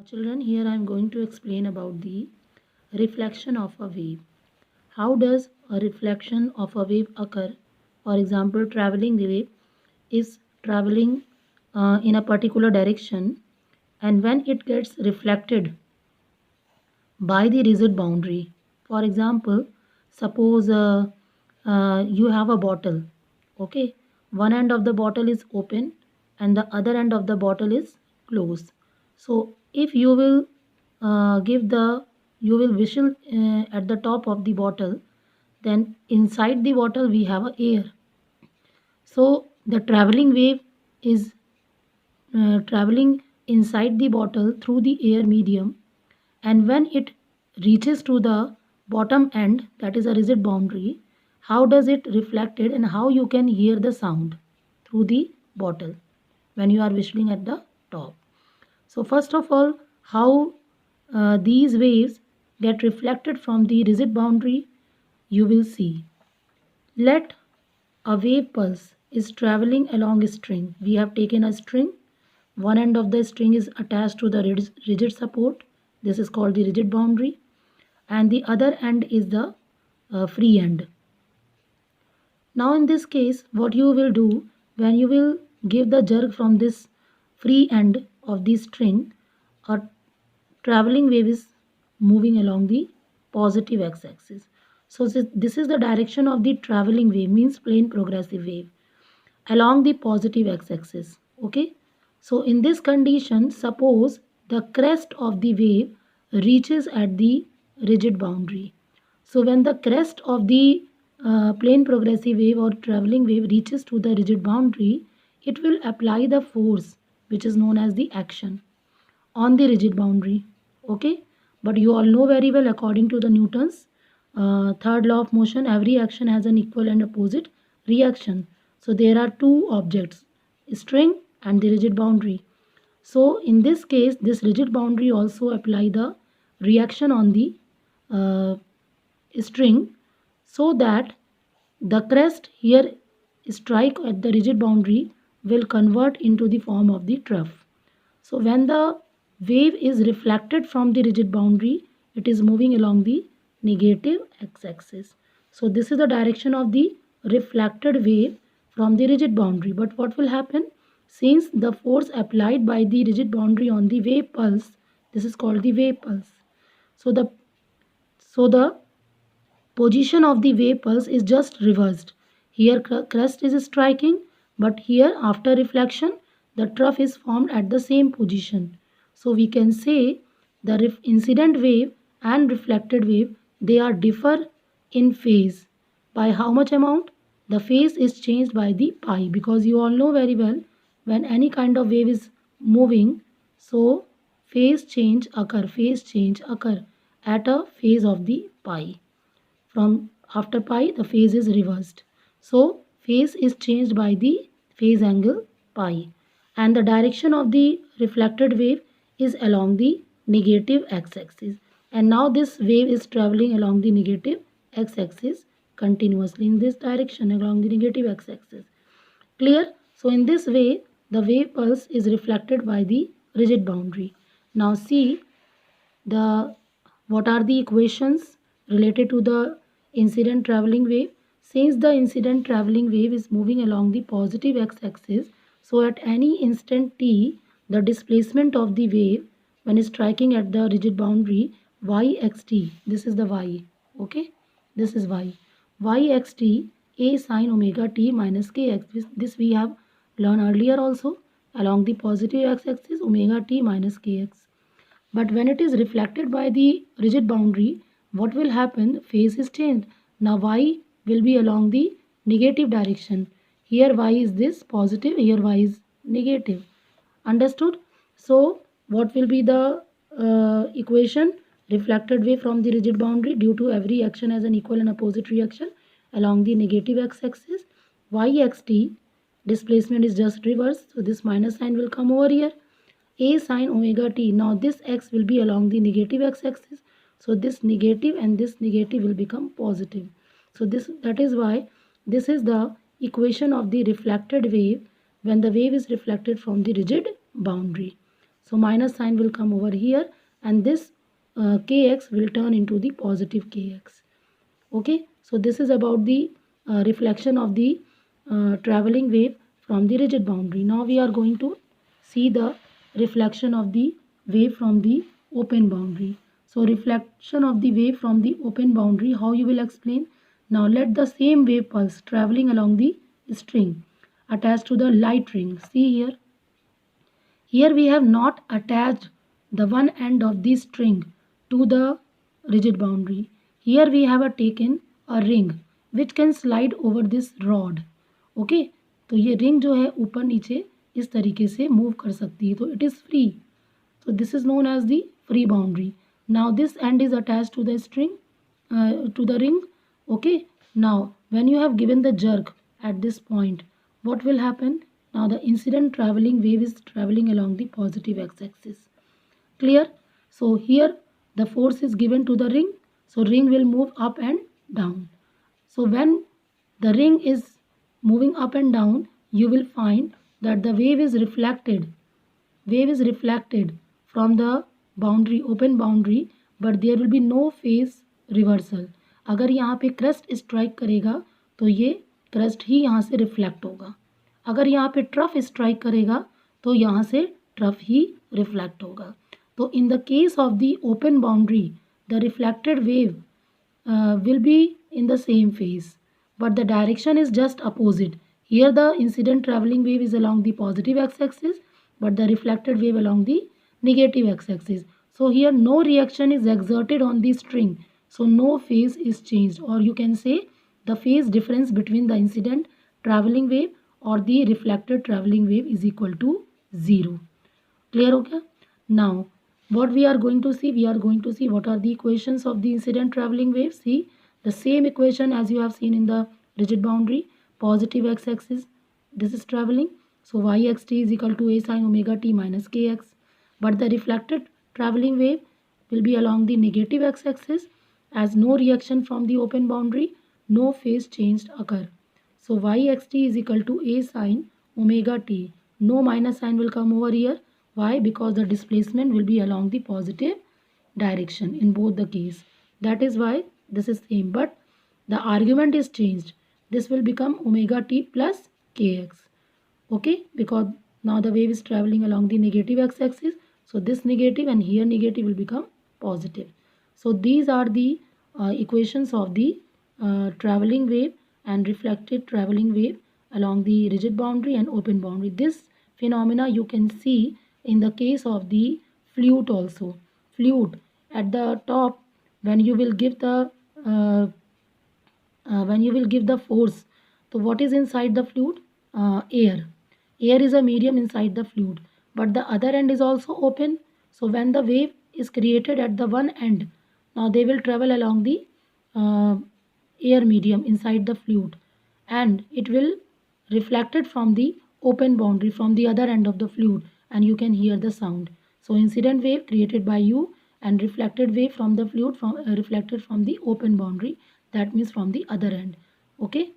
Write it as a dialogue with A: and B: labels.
A: Children, here I am going to explain about the reflection of a wave. How does a reflection of a wave occur? For example, traveling wave is traveling in a particular direction, and when it gets reflected by the rigid boundary. For example, suppose you have a bottle. Okay, one end of the bottle is open and the other end of the bottle is closed. So if you will you will whistle at the top of the bottle, then inside the bottle we have a air. So the traveling wave is traveling inside the bottle through the air medium, and when it reaches to the bottom end, that is a rigid boundary, how does it reflect it and how you can hear the sound through the bottle when you are whistling at the top. So first of all, how these waves get reflected from the rigid boundary, you will see. Let a wave pulse is traveling along a string. We have taken a string. One end of the string is attached to the rigid support. This is called the rigid boundary. And the other end is the free end. Now in this case, what you will do, when you will give the jerk from this free end of the string, a traveling wave is moving along the positive x-axis. So this is the direction of the traveling wave, means plane progressive wave, along the positive x-axis. Okay, so in this condition, suppose the crest of the wave reaches at the rigid boundary. So when the crest of the plane progressive wave or traveling wave reaches to the rigid boundary, it will apply the force which is known as the action on the rigid boundary. Okay, but you all know very well, according to the Newton's third law of motion, every action has an equal and opposite reaction. So there are two objects, string and the rigid boundary. So in this case, this rigid boundary also apply the reaction on the uh, string, so that the crest here strike at the rigid boundary will convert into the form of the trough. So when the wave is reflected from the rigid boundary, it is moving along the negative x-axis. So this is the direction of the reflected wave from the rigid boundary. But what will happen? Since the force applied by the rigid boundary on the wave pulse, this is called the wave pulse. So the position of the wave pulse is just reversed. Here crest is striking, but here after reflection the trough is formed at the same position. So we can say the incident wave and reflected wave, they are differ in phase. By how much amount? The phase is changed by the pi, because you all know very well, when any kind of wave is moving, so phase change occur at a phase of the pi. From after pi, the phase is reversed. So phase is changed by the phase angle pi, and the direction of the reflected wave is along the negative x-axis. And now this wave is traveling along the negative x-axis continuously in this direction along the negative x-axis. Clear? So in this way, the wave pulse is reflected by the rigid boundary. Now see the what are the equations related to the incident traveling wave. Since the incident traveling wave is moving along the positive x-axis, so at any instant t, the displacement of the wave when striking at the rigid boundary, yxt, this is the y. Okay, this is yxt, a sine omega t minus kx. This we have learned earlier also. Along the positive x-axis, omega t minus kx. But when it is reflected by the rigid boundary, what will happen? Phase is changed. Now y will be along the negative direction. Here y is this positive, here y is negative. Understood? So what will be the equation? Reflected wave from the rigid boundary, due to every action has an equal and opposite reaction along the negative x-axis. Yxt, displacement is just reverse, so this minus sign will come over here. A sine omega t. Now this x will be along the negative x-axis. So this negative and this negative will become positive. So that is why this is the equation of the reflected wave when the wave is reflected from the rigid boundary. So minus sign will come over here, and this kx will turn into the positive kx. Okay, so this is about the reflection of the traveling wave from the rigid boundary. Now we are going to see the reflection of the wave from the open boundary. So reflection of the wave from the open boundary, how you will explain? Now let the same wave pulse traveling along the string attached to the light ring. See here. Here we have not attached the one end of the string to the rigid boundary. Here we have taken a ring which can slide over this rod. Okay, तो ये ring जो है ऊपर नीचे इस तरीके से move कर सकती है, तो it is free. So this is known as the free boundary. Now this end is attached to the string, to the ring. Okay. Now when you have given the jerk at this point, what will happen? Now the incident traveling wave is traveling along the positive x-axis. Clear? So here the force is given to the ring. So ring will move up and down. So when the ring is moving up and down, you will find that the wave is reflected from the boundary, open boundary, but there will be no phase reversal. अगर यहाँ पे crust strike करेगा तो ये crust ही यहाँ से reflect होगा. अगर यहाँ पे ट्रफ स्ट्राइक करेगा तो यहाँ से ट्रफ ही रिफ्लेक्ट होगा. तो in the case of the open boundary the reflected wave will be in the same phase, but the direction is just opposite. Here the incident traveling wave is along the positive x-axis, but the reflected wave along the negative x-axis. So here no reaction is exerted on the string, so no phase is changed, or you can say the phase difference between the incident traveling wave or the reflected traveling wave is equal to 0. Clear हो गया? Now what we are going to see? We are going to see what are the equations of the incident traveling wave. See the same equation as you have seen in the rigid boundary. Positive x-axis, this is traveling. So yxt is equal to a sin omega t minus kx. But the reflected traveling wave will be along the negative x-axis, as no reaction from the open boundary, no phase change occur. So yxt is equal to a sin omega t. No minus sign will come over here. Why? Because the displacement will be along the positive direction in both the case. That is why this is same, but the argument is changed. This will become omega t plus kx. Okay, because now the wave is traveling along the negative x-axis. So this negative and here negative will become positive. So these are the equations of the traveling wave and reflected traveling wave along the rigid boundary and open boundary. This phenomena you can see in the case of the flute also. Flute at the top, when you will give the force, so what is inside the flute? Air. Air is a medium inside the flute, but the other end is also open. So when the wave is created at the one end, now they will travel along the air medium inside the flute, and it will reflected from the open boundary from the other end of the flute, and you can hear the sound. So incident wave created by you and reflected wave from the flute reflected from the open boundary, that means from the other end. Okay.